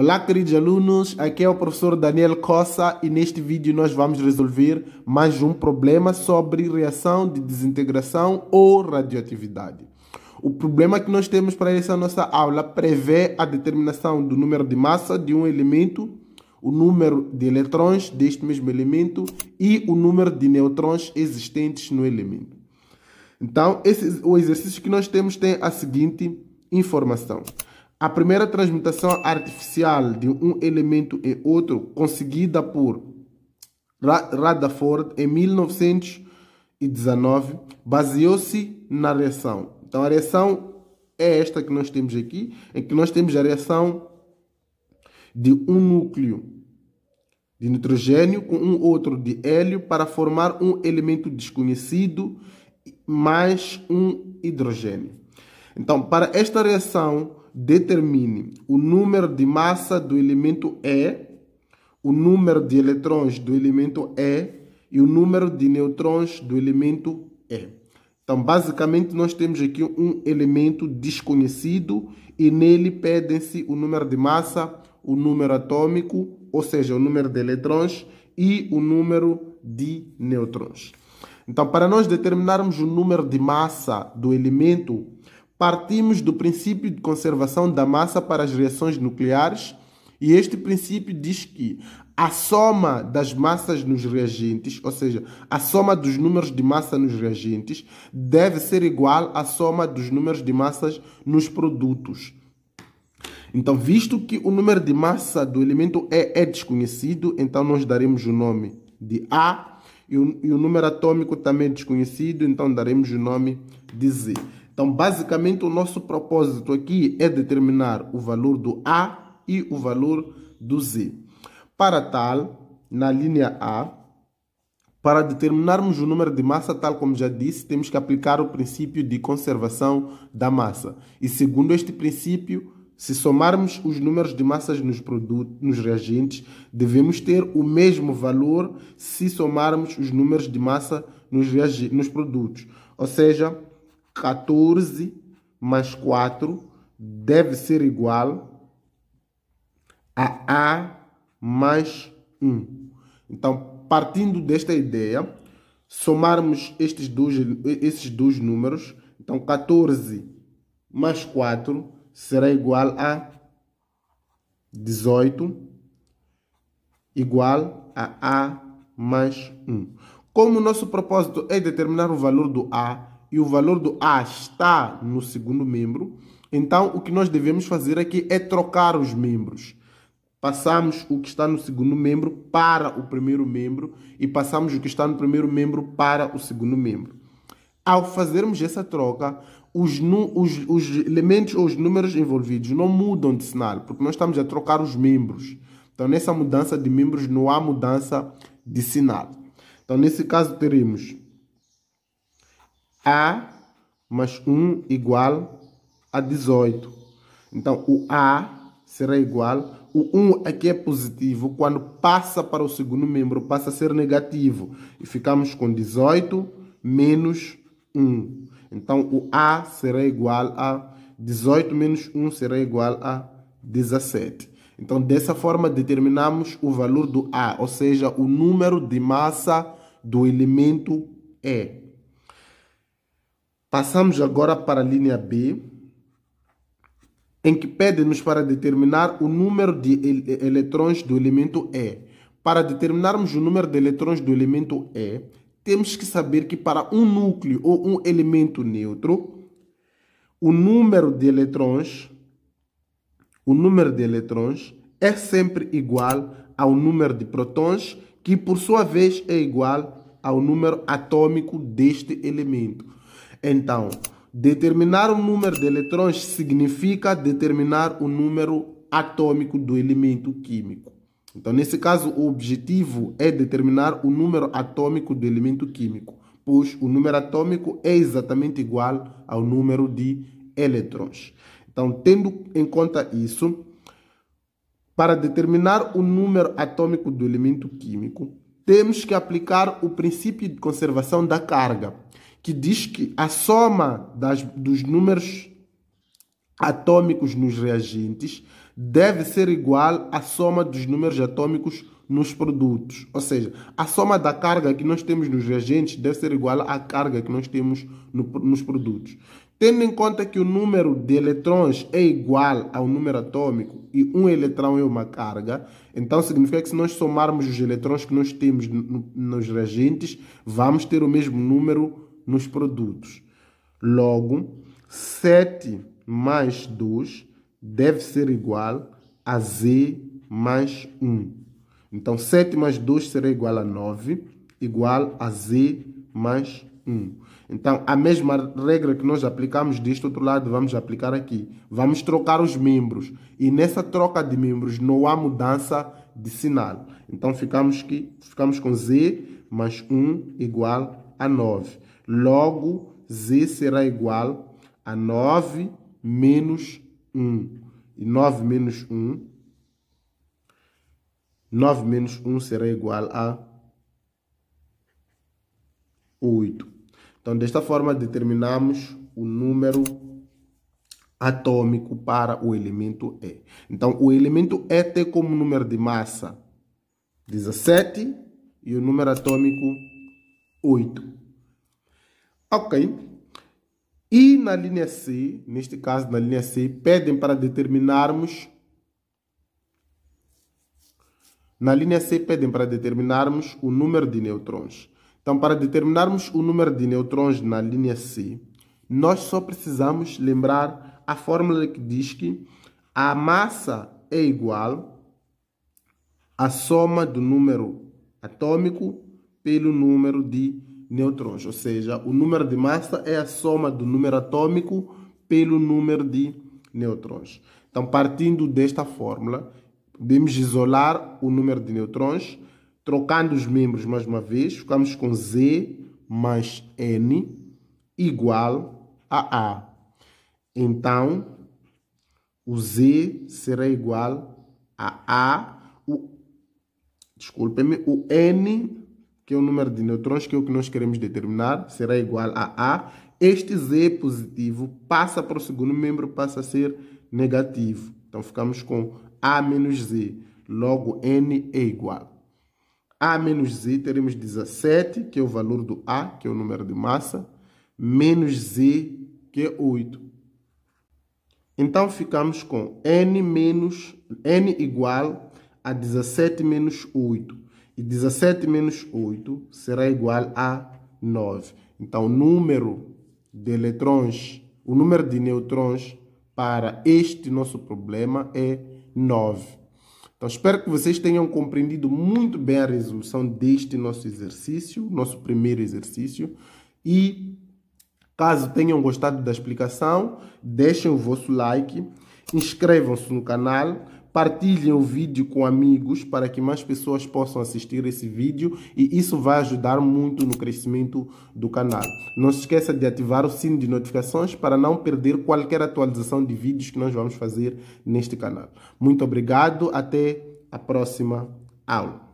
Olá, queridos alunos, aqui é o professor Daniel Cossa e neste vídeo nós vamos resolver mais um problema sobre reação de desintegração ou radioatividade. O problema que nós temos para essa nossa aula prevê a determinação do número de massa de um elemento, o número de eletrões deste mesmo elemento e o número de nêutrons existentes no elemento. Então, o exercício que nós temos tem a seguinte informação. A primeira transmutação artificial de um elemento em outro, conseguida por Rutherford em 1919, baseou-se na reação. Então, a reação é esta que nós temos aqui, em que nós temos a reação de um núcleo de nitrogênio com um outro de hélio para formar um elemento desconhecido mais um hidrogênio. Então, para esta reação, determine o número de massa do elemento E, o número de eletrões do elemento E e o número de nêutrons do elemento E. Então, basicamente, nós temos aqui um elemento desconhecido e nele pedem-se o número de massa, o número atômico, ou seja, o número de eletrões e o número de nêutrons. Então, para nós determinarmos o número de massa do elemento, partimos do princípio de conservação da massa para as reações nucleares e este princípio diz que a soma das massas nos reagentes, ou seja, a soma dos números de massa nos reagentes, deve ser igual à soma dos números de massas nos produtos. Então, visto que o número de massa do elemento E é desconhecido, então nós daremos o nome de A e o número atômico também é desconhecido, então daremos o nome de Z. Então, basicamente, o nosso propósito aqui é determinar o valor do A e o valor do Z. Para tal, na linha A, para determinarmos o número de massa, tal como já disse, temos que aplicar o princípio de conservação da massa. E segundo este princípio, se somarmos os números de massas nos reagentes, devemos ter o mesmo valor se somarmos os números de massa nos produtos. Ou seja, 14 mais 4 deve ser igual a A mais 1. Então, partindo desta ideia, somarmos esses dois números. Então, 14 mais 4 será igual a 18, igual a A mais 1. Como o nosso propósito é determinar o valor do A, e o valor do A está no segundo membro, então o que nós devemos fazer aqui é trocar os membros. Passamos o que está no segundo membro para o primeiro membro e passamos o que está no primeiro membro para o segundo membro. Ao fazermos essa troca, os elementos ou os números envolvidos não mudam de sinal, porque nós estamos a trocar os membros. Então, nessa mudança de membros não há mudança de sinal. Então, nesse caso, teremos A mais 1 igual a 18. Então, o A será igual. O 1 aqui é positivo. Quando passa para o segundo membro, passa a ser negativo. E ficamos com 18 menos 1. Então, o A será igual a 18 menos 1 será igual a 17. Então, dessa forma, determinamos o valor do A, ou seja, o número de massa do elemento E. Passamos agora para a linha B, em que pede-nos para determinar o número de eletrões do elemento E. Para determinarmos o número de eletrões do elemento E, temos que saber que para um núcleo ou um elemento neutro, o número de eletrões é sempre igual ao número de prótons, que por sua vez é igual ao número atômico deste elemento. Então, determinar o número de eletrões significa determinar o número atômico do elemento químico. Então, nesse caso, o objetivo é determinar o número atômico do elemento químico, pois o número atômico é exatamente igual ao número de eletrões. Então, tendo em conta isso, para determinar o número atômico do elemento químico, temos que aplicar o princípio de conservação da carga, que diz que a soma dos números atômicos nos reagentes deve ser igual à soma dos números atômicos nos produtos. Ou seja, a soma da carga que nós temos nos reagentes deve ser igual à carga que nós temos nos produtos. Tendo em conta que o número de eletrões é igual ao número atômico e um eletrão é uma carga, então significa que se nós somarmos os eletrões que nós temos nos reagentes, vamos ter o mesmo número nos produtos. Logo, 7 mais 2 deve ser igual a Z mais 1. Então, 7 mais 2 será igual a 9, igual a Z mais 1. Então, a mesma regra que nós aplicamos deste outro lado, vamos aplicar aqui. Vamos trocar os membros. E nessa troca de membros não há mudança de sinal. Então, ficamos com Z mais 1 igual a 9. Logo, Z será igual a 9 menos 1. E 9 menos 1 será igual a 8. Então, desta forma, determinamos o número atômico para o elemento E. Então, o elemento E tem como número de massa 17 e o número atômico 8. Ok. E na linha C, neste caso, na linha C, pedem para determinarmos... Na linha C, pedem para determinarmos o número de nêutrons. Então, para determinarmos o número de nêutrons na linha C, nós só precisamos lembrar a fórmula que diz que a massa é igual à soma do número atômico pelo número de nêutrons. Ou seja, o número de massa é a soma do número atômico pelo número de nêutrons. Então, partindo desta fórmula, podemos isolar o número de nêutrons. Trocando os membros mais uma vez, ficamos com Z mais N igual a A. Então, o Z será igual a A. Desculpem-me, o N, que é o número de nêutrons, que é o que nós queremos determinar, será igual a A. Este Z positivo passa para o segundo membro, passa a ser negativo. Então, ficamos com A menos Z. Logo, N é igual. A menos Z, teremos 17, que é o valor do A, que é o número de massa, menos Z, que é 8. Então, ficamos com N igual a 17 menos 8. E 17 menos 8 será igual a 9. Então, o número de nêutrons para este nosso problema é 9. Então, espero que vocês tenham compreendido muito bem a resolução deste nosso exercício, nosso primeiro exercício. E, caso tenham gostado da explicação, deixem o vosso like, inscrevam-se no canal, partilhem o vídeo com amigos para que mais pessoas possam assistir esse vídeo e isso vai ajudar muito no crescimento do canal. Não se esqueça de ativar o sino de notificações para não perder qualquer atualização de vídeos que nós vamos fazer neste canal. Muito obrigado, até a próxima aula.